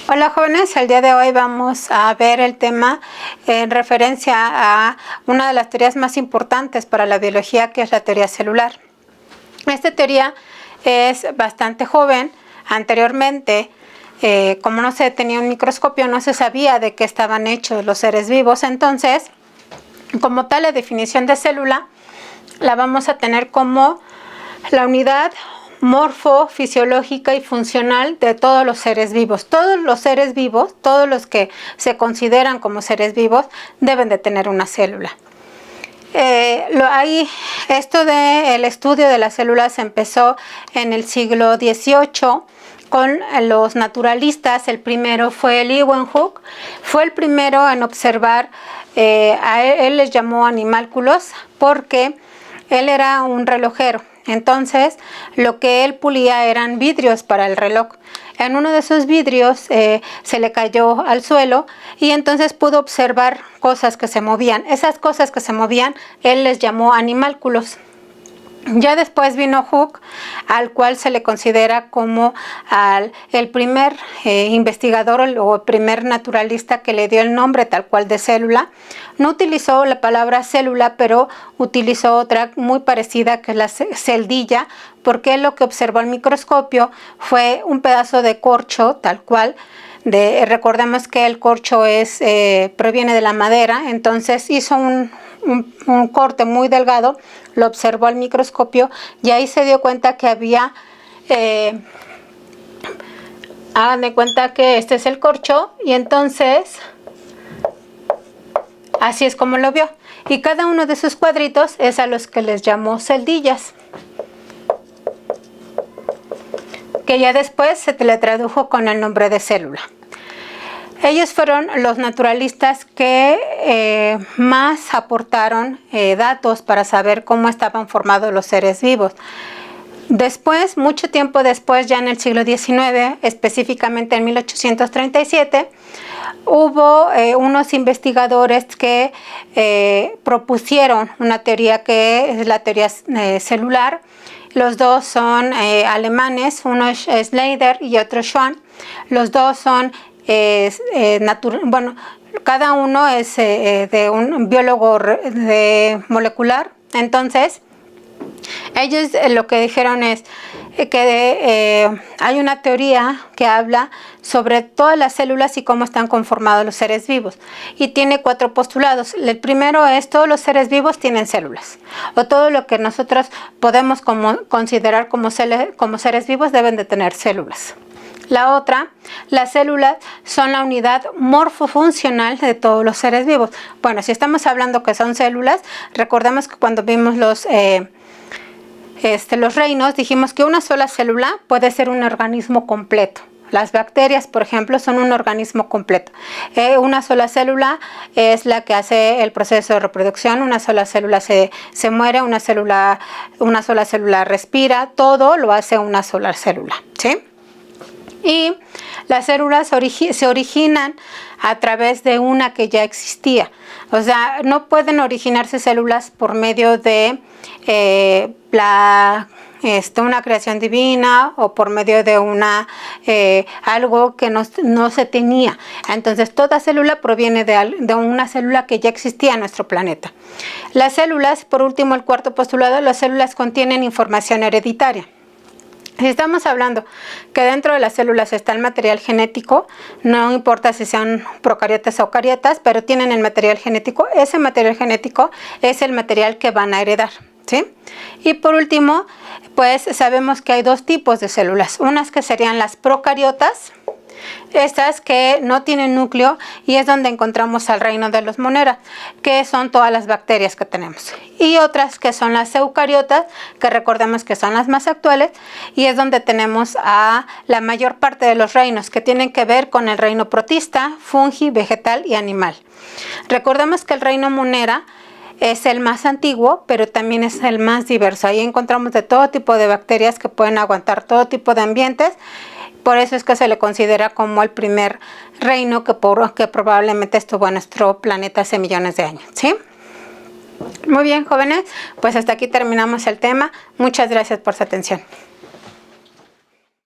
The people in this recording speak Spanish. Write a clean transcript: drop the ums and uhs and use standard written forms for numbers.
Hola jóvenes, el día de hoy vamos a ver el tema en referencia a una de las teorías más importantes para la biología, que es la teoría celular. Esta teoría es bastante joven. Anteriormente, como no se tenía un microscopio, no se sabía de qué estaban hechos los seres vivos. Entonces, como tal, la definición de célula la vamos a tener como la unidad morfofisiológica y funcional de todos los seres vivos. Todos los seres vivos, todos los que se consideran como seres vivos, deben de tener una célula. Esto del estudio de las células empezó en el siglo XVIII con los naturalistas. El primero fue Leeuwenhoek, fue el primero en observar, a él les llamó animálculos porque él era un relojero. Entonces, lo que él pulía eran vidrios para el reloj. En uno de esos vidrios se le cayó al suelo y entonces pudo observar cosas que se movían. Esas cosas que se movían, él les llamó animálculos. Ya después vino Hooke, al cual se le considera como el primer investigador o el primer naturalista que le dio el nombre tal cual de célula. No utilizó la palabra célula, pero utilizó otra muy parecida, que es la celdilla, porque él lo que observó al microscopio fue un pedazo de corcho tal cual. Recordemos que el corcho proviene de la madera, entonces hizo un corte muy delgado, lo observó al microscopio y ahí se dio cuenta que había, hagan de cuenta que este es el corcho, y entonces así es como lo vio, y cada uno de esos cuadritos es a los que les llamó celdillas, que ya después se le tradujo con el nombre de célula. Ellos fueron los naturalistas que más aportaron datos para saber cómo estaban formados los seres vivos. Después, mucho tiempo después, ya en el siglo XIX, específicamente en 1837, hubo unos investigadores que propusieron una teoría que es la teoría celular. Los dos son alemanes, uno es Schleider y otro Schwann. Los dos son cada uno es de un biólogo molecular. Entonces, ellos lo que dijeron es que hay una teoría que habla sobre todas las células y cómo están conformados los seres vivos, y tiene 4 postulados. El primero es: todos los seres vivos tienen células, o todo lo que nosotros podemos considerar como seres vivos deben de tener células. La otra, las células son la unidad morfofuncional de todos los seres vivos. Bueno, si estamos hablando que son células, recordemos que cuando vimos los reinos, dijimos que una sola célula puede ser un organismo completo. Las bacterias, por ejemplo, son un organismo completo. Una sola célula es la que hace el proceso de reproducción, una sola célula se muere, una sola célula respira, todo lo hace una sola célula, ¿sí? Y las células se originan a través de una que ya existía. O sea, no pueden originarse células por medio de una creación divina o por medio de algo que no se tenía. Entonces, toda célula proviene de una célula que ya existía en nuestro planeta. Las células, por último, el cuarto postulado, las células contienen información hereditaria. Si estamos hablando que dentro de las células está el material genético, no importa si sean procariotas o eucariotas, pero tienen el material genético, ese material genético es el material que van a heredar, ¿sí? Y por último, pues sabemos que hay 2 tipos de células, unas que serían las procariotas, estas que no tienen núcleo, y es donde encontramos al reino de los Monera, que son todas las bacterias que tenemos, y otras que son las eucariotas, que recordemos que son las más actuales, y es donde tenemos a la mayor parte de los reinos, que tienen que ver con el reino protista, fungi, vegetal y animal. Recordemos que el reino Monera es el más antiguo, pero también es el más diverso. Ahí encontramos de todo tipo de bacterias que pueden aguantar todo tipo de ambientes. Por eso es que se le considera como el primer reino que probablemente estuvo en nuestro planeta hace millones de años, ¿sí? Muy bien, jóvenes, pues hasta aquí terminamos el tema. Muchas gracias por su atención.